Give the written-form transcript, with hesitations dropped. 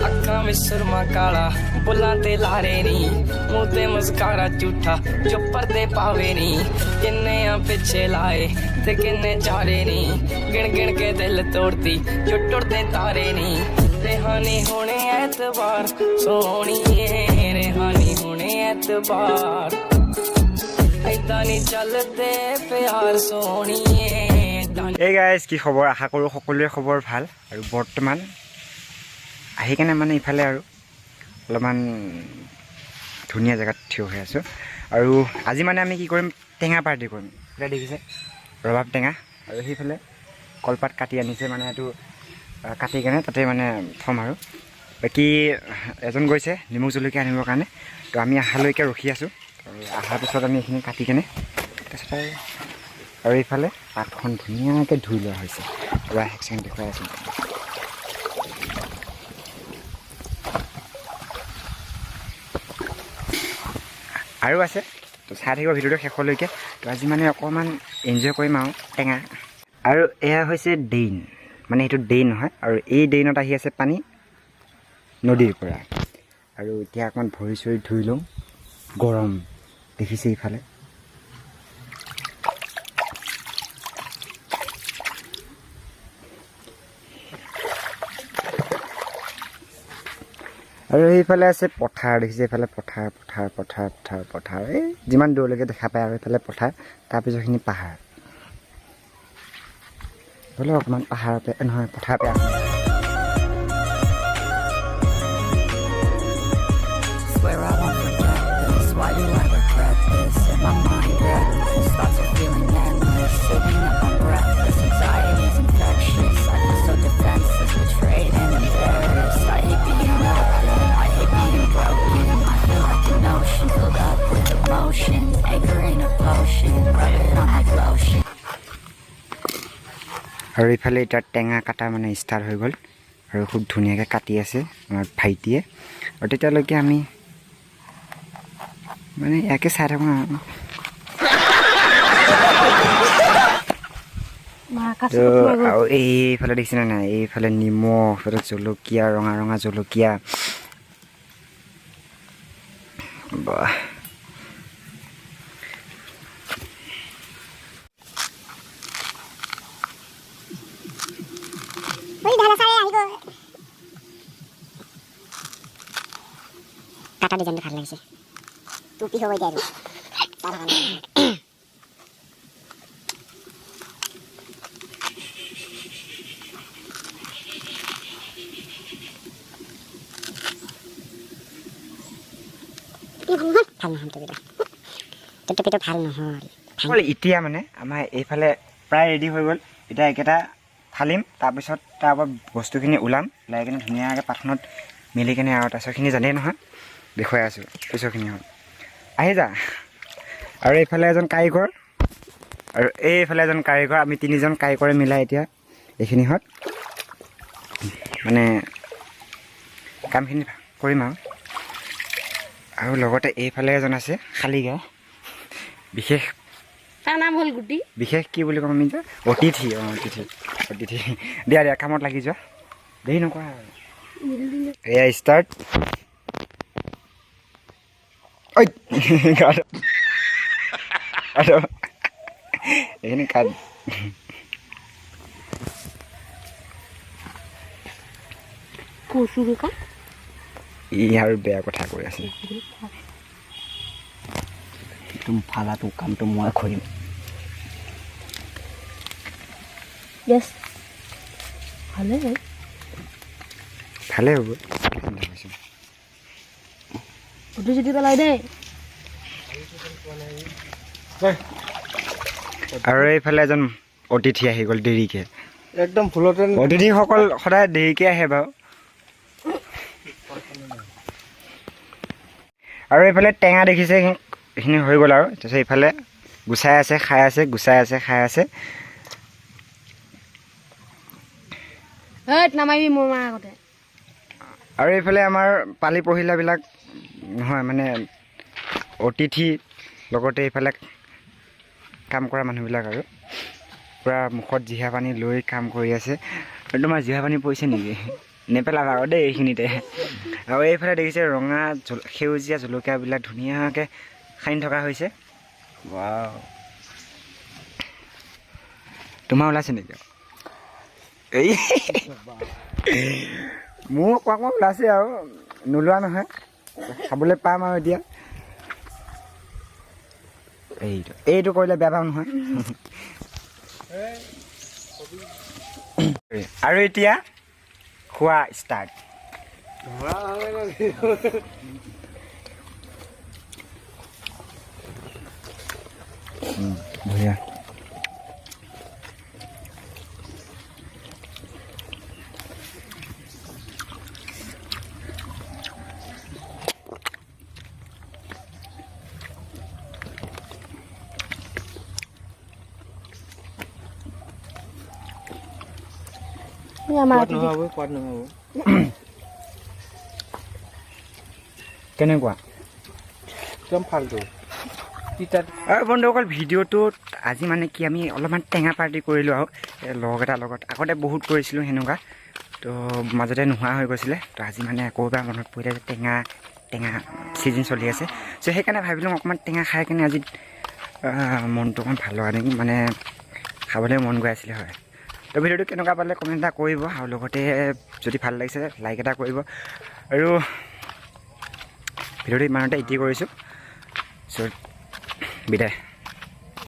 ਅੱਖਾਂ ਵਿੱਚ ਸੁਰਮਾ ਕਾਲਾ ਬੁੱਲਾਂ ਤੇ ਲਾਰੇ ਨੀ ਮੂੰਹ ਤੇ ਮੁਸਕਾਰਾ ਝੂਠਾ ਜੋ ਪਰਦੇ ਪਾਵੇ ਨੀ ਕਿੰਨੇ ਆ ਪਿੱਛੇ ਲਾਏ ਤੇ ਕਿੰਨੇ ਚਾਰੇ ਨੀ ਗਿਣ ਗਿਣ ਕੇ ਦਿਲ ਤੋੜਦੀ ਜੋ ਟੁੱਟਦੇ ਤਾਰੇ ਨੀ रेहानी होने एतबार सोहणीए रेहानी होने एतबार ऐदा नहीं चलते प्यार सोहणीए। এই গাইজ কি খবৰ আশা কৰোঁ সকলোৰে খবৰ ভাল আৰু বৰ্তমান আহি কেনে মানে ইফালে আৰু অলপমান ধুনীয়া জেগাত থিয় হৈ আছোঁ আৰু আজি মানে আমি কি কৰিম টেঙা পাৰ্টি কৰিম এতিয়া দেখিছে ৰবাব টেঙা আৰু সেইফালে কলপাত কাটি আনিছে মানে এইটো কাটি কেনে তাতে মানে থ'ম আৰু বাকী এজন গৈছে নিমখ জলকীয়া আনিবৰ কাৰণে তো আমি অহালৈকে ৰখি আছোঁ অহাৰ পিছত আমি এইখিনি কাটি কেনে তাৰপিছত আৰু এইফালে পাতখন ধুনীয়াকৈ ধুই লোৱা হৈছে পুৰা এক ছেকেণ্ড দেখুৱাই আছোঁ আৰু আছে তো চাই থাকিব ভিডিঅ'টো শেষলৈকে তো আজি মানে অকণমান এনজয় কৰিম আৰু টেঙা আৰু এয়া হৈছে ড্ৰেইন মানে এইটো ড্ৰেইন নহয় আৰু এই ড্ৰেইনত আহি আছে পানী নদীৰ পৰা আৰু এতিয়া অকণমান ভৰি চৰি ধুই লওঁ গৰম দেখিছে ইফালে আৰু এইফালে আছে পথাৰ দেখিছে এইফালে পথাৰ পথাৰ পথাৰ পথাৰ পথাৰ এই যিমান দূৰলৈকে দেখা পায় আৰু এইফালে পথাৰ তাৰপিছৰখিনি পাহাৰ বোলে অকণমান পাহাৰতে নহয় পথাৰতে আছে আৰু এইফালে এতিয়া টেঙা কাটা মানে ষ্টাৰ্ট হৈ গ'ল আৰু খুব ধুনীয়াকৈ কাটি আছে আমাৰ ভাইটিয়ে আৰু তেতিয়ালৈকে আমি মানে ইয়াকে চাই থাকোঁ আৰু এইফালে দেখিছেনে নাই এইফালে নিমখ এইফালে জলকীয়া ৰঙা ৰঙা জলকীয়া বাহ কাটা ডিজাইনটো ভাল লাগিছে টুপি হ'ব এতিয়া ভাল নহয় টুপিটো ভাল নহয় এতিয়া মানে আমাৰ এইফালে প্ৰায় ৰেডি হৈ গ'ল এতিয়া একেটা ঢালিম তাৰপিছত তাৰ পৰা বস্তুখিনি ওলাম ওলাই কিনে ধুনীয়াকৈ পাতখনত মিলি কিনে আৰু তাৰপিছতখিনি জানেই নহয় দেখুৱাই আছোঁ পিছৰখিনি হ'ল আহি যা আৰু এইফালে এজন কাৰিকৰ আৰু এইফালে এজন কাৰিকৰ আমি তিনিজন কাৰিকৰে মিলাই এতিয়া এইখিনিহঁত মানে কামখিনি কৰিম আৰু লগতে এইফালে এজন আছে খালী গায় বিশেষ তাৰ নাম হ'ল গুটি বিশেষ কি বুলি ক'ম আমি যে অতিথি অতিথি দিয়া দিয়া কামত লাগি যোৱা দেৰি নকৰা এয়া ষ্টাৰ্ট ঐ এইখিনি কাট ই আৰু বেয়া কথা কৈ আছে তুমি ফালাটো কামটো মই কৰিম ভালে হ'ব আৰু এইফালে এজন অতিথি আহি গ'ল দেৰিকৈ একদম ভুলতে অতিথিসকল সদায় দেৰিকৈ আহে বাৰু আৰু এইফালে টেঙা দেখিছে এইখিনি হৈ গ'ল আৰু তাৰপিছত এইফালে গুচাই আছে খাই আছে গুচাই আছে খাই আছে নামাৰিবি মোৰ মাৰ আগতে আৰু এইফালে আমাৰ পালি পহিলাবিলাক নহয় মানে অতিথি লগতে এইফালে কাম কৰা মানুহবিলাক আৰু পূৰা মুখত জিহা পানী লৈ কাম কৰি আছে তোমাৰ জিভা পানী পৰিছে নেকি নেপেলাবা আকৌ দেই এইখিনিতে আৰু এইফালে দেখিছে ৰঙা সেউজীয়া জলকীয়াবিলাক ধুনীয়াকৈ সানি থকা হৈছে ৱাও তোমাৰ ওলাইছে নেকি এই মোৰ অকণমান ওলাইছে আৰু নোলোৱা নহয় খাবলৈ পাম আৰু এতিয়া এইটো কৰিলে বেয়া পাম নহয় আৰু এতিয়া খোৱা ষ্টাৰ্ট বঢ়িয়া কেনেকুৱা একদম ফাল্টু আৰু বন্ধুসকল ভিডিঅ'টোত আজি মানে কি আমি অলপমান টেঙা পাৰ্টি কৰিলোঁ আৰু লগ এটাৰ লগত আগতে বহুত কৰিছিলোঁ সেনেকুৱা তো মাজতে নোহোৱা হৈ গৈছিলে তো আজি মানে আকৌ এবাৰ মনত পৰিলে যে টেঙা ছিজন চলি আছে চ' সেইকাৰণে ভাবিলোঁ অকণমান টেঙা খাই কিনে আজি মনটো অকণমান ভাল লগা নেকি মানে খাবলৈ মন গৈ আছিলে হয় তো ভিডিঅ'টো কেনেকুৱা পালে কমেণ্ট এটা কৰিব আৰু লগতে যদি ভাল লাগিছে লাইক এটা কৰিব আৰু ভিডিঅ'টো ইমানতে এডিট কৰিছোঁ চ' বিদায়